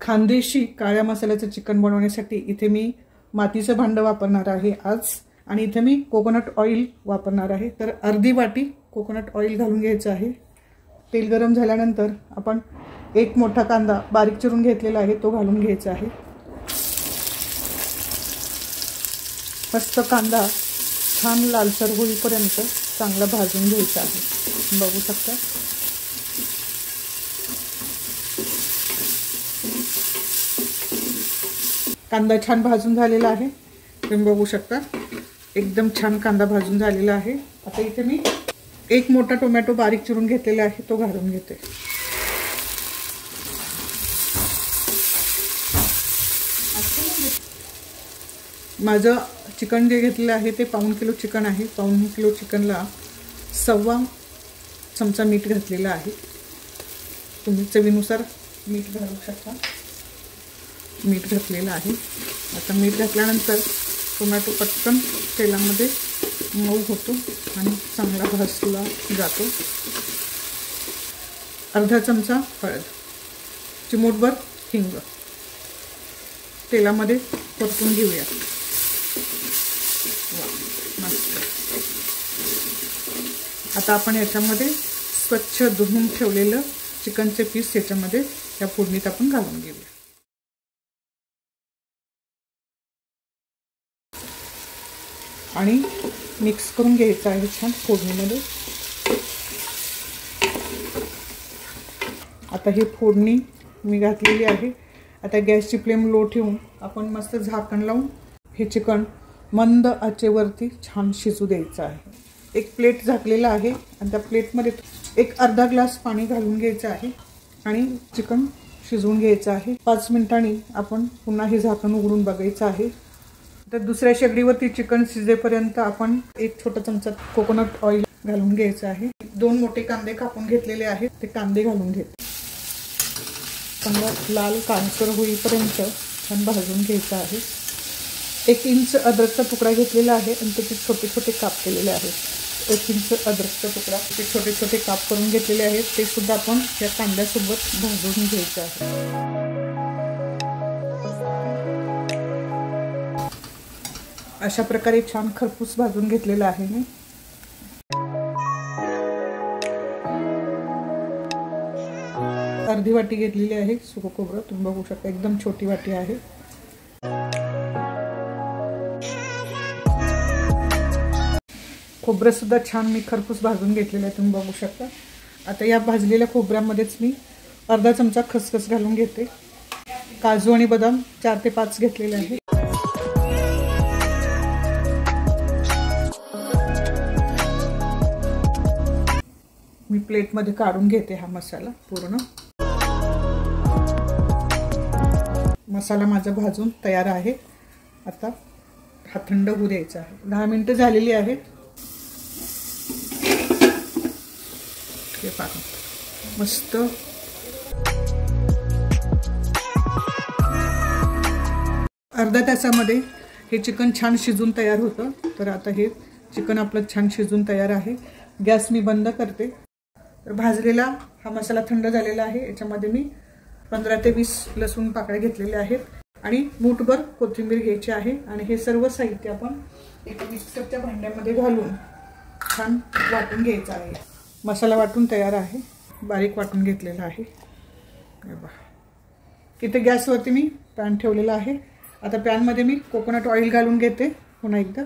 खानदेशी काळ्या मसाल्याचं चिकन बनवण्यासाठी इथे मी मातीचं भांडं वापरणार आहे आज, आणि इथे मी कोकोनट ऑइल वापरणार आहे। तर अर्धी वाटी कोकोनट ऑइल घालून घ्यायचं आहे। तेल गरम झाल्यानंतर आपण एक मोठा कांदा बारीक चिरून घेतलेला आहे तो घालून घ्यायचा आहे। मस्त कांदा छान लालसर होईपर्यंत चांगला भाजून घ्यायचा आहे। बघू शकता कांदा छान भाजून झालेला आहे। तुम्ही बघू शकता एकदम छान कांदा भाजून झालेला आहे। आता इथे मी एक मोठा टोमॅटो बारीक चिरून घेतलेला आहे तो घालून घेते। माझं चिकन जे घेतलेलं आहे ते 1.5 किलो चिकन आहे। 1.5 किलो चिकनला 1.25 चमचा मीठ घातलेलं आहे। तुम्ही चवीनुसार मीठ घालू शकता। मीठ घातलेलं आहे। आता मीठ घातल्यानंतर टोमॅटो पटकन तेलामध्ये मऊ होतो आणि चांगला भाजला जातो। अर्धा चमचा हळद, चिमूटभर हिंग तेलामध्ये परतून घेऊया। मस्त। आता आपण याच्यामध्ये स्वच्छ धुवून ठेवलेलं चिकनचे पीस याच्यामध्ये या फोडणीत आपण घालून घेऊया। आणि मिक्स करून घ्यायचं आहे छान फोडणीमध्ये। आता ही फोडणी मी घातलेली आहे। आता गॅसची फ्लेम लो ठेवून आपण मस्त झाकण लावून हे चिकन मंद आचेवरती छान शिजू द्यायचं आहे। एक प्लेट झाकलेला आहे आणि त्या प्लेटमध्ये एक अर्धा ग्लास पाणी घालून घ्यायचं आहे आणि चिकन शिजवून घ्यायचं आहे। 5 मिनिटांनी आपण पुन्हा हे झाकण उघडून बघायचं आहे। तर दुसऱ्या शेगडीवरती चिकन शिजेपर्यंत आपण एक छोटा चमचा कोकोनट ऑइल घालून घ्यायचं आहे। 2 मोठे कांदे कापून घेतलेले आहेत ते कांदे घालून घेते। चांगला लाल काळसर होईपर्यंत छान भाजून घ्यायचं आहे। 1 इंच अद्रकचा तुकडा घेतलेला आहे आणि त्याचे छोटे छोटे काप केलेले आहेत। 1 इंच अद्रकचा तुकडा ते छोटे छोटे काप करून घेतलेले आहेत ते सुद्धा आपण या कांद्यासोबत भाजून घ्यायचं आहे। अशा प्रकारे छान खरपूस भाजून घेतलेला आहे मी। अर्धी वाटी घेतलेली आहे सुकं खोबरं, तुम्ही बघू शकता एकदम छोटी वाटी आहे। खोबरं सुद्धा छान मी खरपूस भाजून घेतलेलं आहे, तुम्ही बघू शकता। आता या भाजलेल्या खोबऱ्यामध्येच मी अर्धा चमचा खसखस घालून घेते। काजू आणि बदाम 4 ते 5 घेतलेले आहे। मी प्लेटमध्ये काढून घेते हा मसाला पूर्ण। मसाला माझा भाजून तयार आहे। आता हा थंड होऊ द्यायचा आहे। 10 मिनिटं झालेली आहेत। हे पहा मस्त अर्ध्या तासामध्ये हे चिकन छान शिजून तयार होतं। तर आता हे चिकन आपलं छान शिजून तयार आहे। गॅस मी बंद करते। तर भाजलेला हा मसाला थंड झालेला आहे। याच्यामध्ये मी 15 ते 20 लसूण पाकळ्या घेतलेल्या आहेत आणि मूठभर कोथिंबीर घ्यायची आहे आणि हे सर्व साहित्य आपण एका मिक्सरच्या भांड्यामध्ये घालून छान वाटून घ्यायचं आहे। मसाला वाटून तयार आहे, बारीक वाटून घेतलेला आहे। इथे गॅसवरती मी पॅन ठेवलेला आहे। आता पॅनमध्ये मी कोकोनट ऑइल घालून घेते। पुन्हा एकदा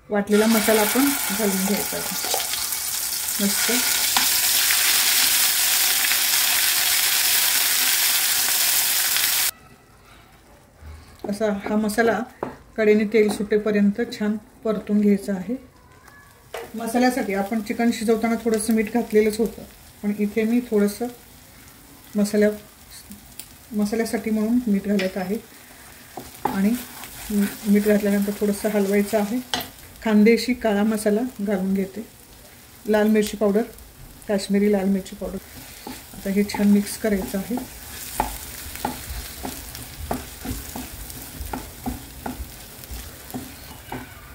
वाटलेला मसाला आपण घालून घ्यायचा आहे मस्त। असा हा मसाला कडेने तेल सुटेपर्यंत छान परतून घ्यायचा आहे। मसाल्यासाठी आपण चिकन शिजवताना थोडंसं मीठ घातलेलंच होतं, पण इथे मी थोडंसं मसाल्यासाठी म्हणून मीठ घालत आहे आणि मीठ घातल्यानंतर थोडंसं हलवायचं आहे। खानदेशी काळा मसाला घालून घेते। लाल मिरची पावडर, काश्मीरी लाल मिरची पावडर आता हे छान मिक्स करायचं आहे.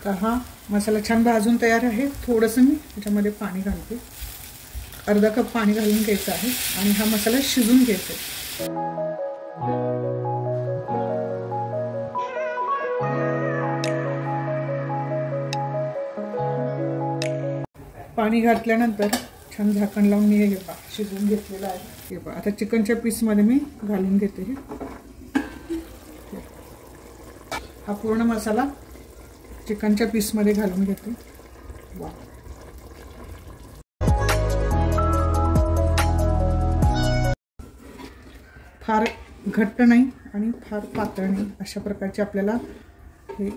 तर हा मसाला छान भाजून तयार आहे. थोडंसं मी त्याच्यामध्ये पाणी घालते. अर्धा कप पाणी घालून घ्यायचं आहे आणि हा मसाला शिजून घ्यायचा. पाणी घातल्यानंतर छान झाकण लावून मी हे शिजवून घेतलेलं आहे. हे पहा आता चिकनच्या पीसमध्ये मी घालून घेते. हा पूर्ण मसाला चिकनच्या पीसमध्ये घालून घेते. वा, फार घट्ट नाही आणि फार पातळ नाही, अशा प्रकारचे आपल्याला हे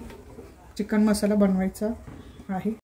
चिकन मसाला बनवायचा आहे.